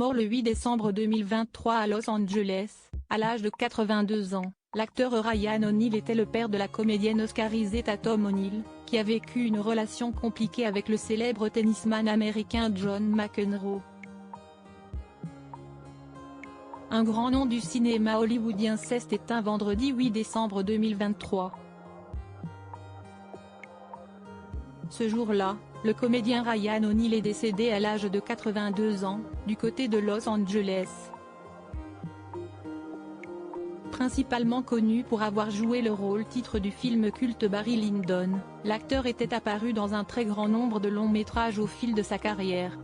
mort le 8 décembre 2023 à Los Angeles, à l'âge de 82 ans. L'acteur Ryan O'Neal était le père de la comédienne oscarisée Tatum O'Neal, qui a vécu une relation compliquée avec le célèbre tennisman américain John McEnroe. Un grand nom du cinéma hollywoodien s'est éteint vendredi 8 décembre 2023. Ce jour-là, le comédien Ryan O'Neal est décédé à l'âge de 82 ans, du côté de Los Angeles. Principalement connu pour avoir joué le rôle-titre du film culte Barry Lyndon, l'acteur était apparu dans un très grand nombre de longs métrages au fil de sa carrière.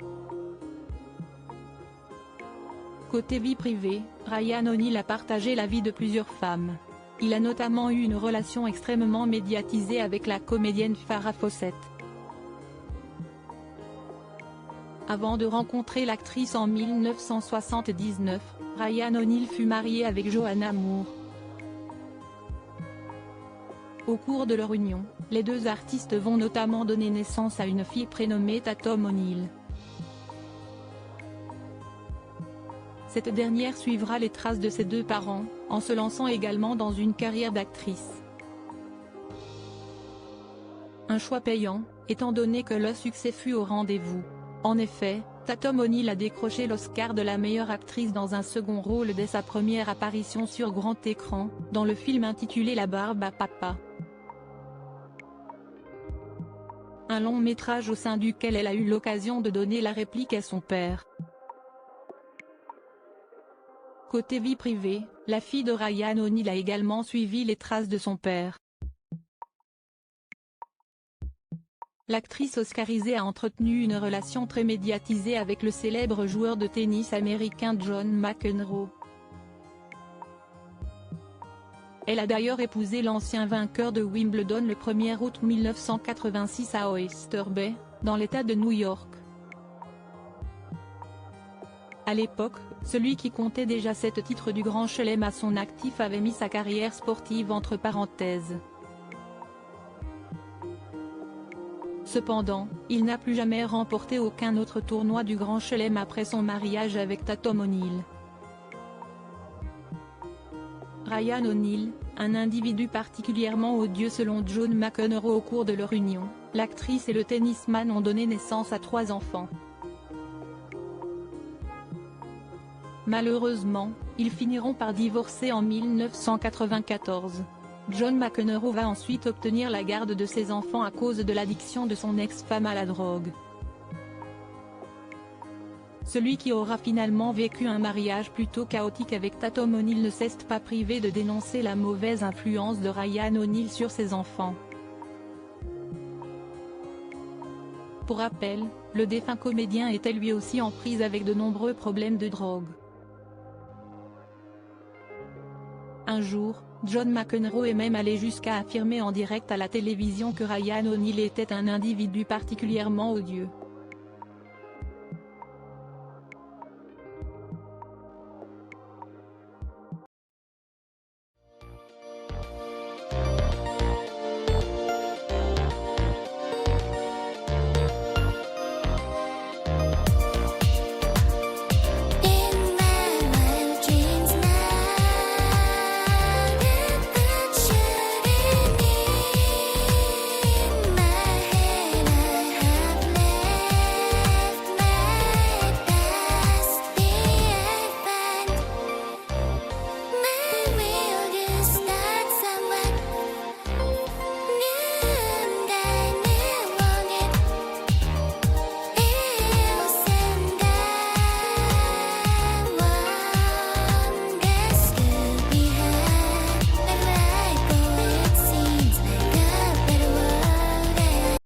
Côté vie privée, Ryan O'Neal a partagé la vie de plusieurs femmes. Il a notamment eu une relation extrêmement médiatisée avec la comédienne Farrah Fawcett. Avant de rencontrer l'actrice en 1979, Ryan O'Neal fut marié avec Joanna Moore. Au cours de leur union, les deux artistes vont notamment donner naissance à une fille prénommée Tatum O'Neal. Cette dernière suivra les traces de ses deux parents, en se lançant également dans une carrière d'actrice. Un choix payant, étant donné que le succès fut au rendez-vous. En effet, Tatum O'Neal a décroché l'Oscar de la meilleure actrice dans un second rôle dès sa première apparition sur grand écran, dans le film intitulé La barbe à papa. Un long métrage au sein duquel elle a eu l'occasion de donner la réplique à son père. Côté vie privée, la fille de Ryan O'Neal a également suivi les traces de son père. L'actrice oscarisée a entretenu une relation très médiatisée avec le célèbre joueur de tennis américain John McEnroe. Elle a d'ailleurs épousé l'ancien vainqueur de Wimbledon le 1er août 1986 à Oyster Bay, dans l'État de New York. À l'époque, celui qui comptait déjà 7 titres du Grand Chelem à son actif avait mis sa carrière sportive entre parenthèses. Cependant, il n'a plus jamais remporté aucun autre tournoi du Grand Chelem après son mariage avec Tatum O'Neal. Ryan O'Neal, un individu particulièrement odieux selon John McEnroe. Au cours de leur union, l'actrice et le tennisman ont donné naissance à 3 enfants. Malheureusement, ils finiront par divorcer en 1994. John McEnroe va ensuite obtenir la garde de ses enfants à cause de l'addiction de son ex-femme à la drogue. Celui qui aura finalement vécu un mariage plutôt chaotique avec Tatum O'Neal ne s'est pas privé de dénoncer la mauvaise influence de Ryan O'Neal sur ses enfants. Pour rappel, le défunt comédien était lui aussi en prise avec de nombreux problèmes de drogue. Un jour, John McEnroe est même allé jusqu'à affirmer en direct à la télévision que Ryan O'Neal était un individu particulièrement odieux.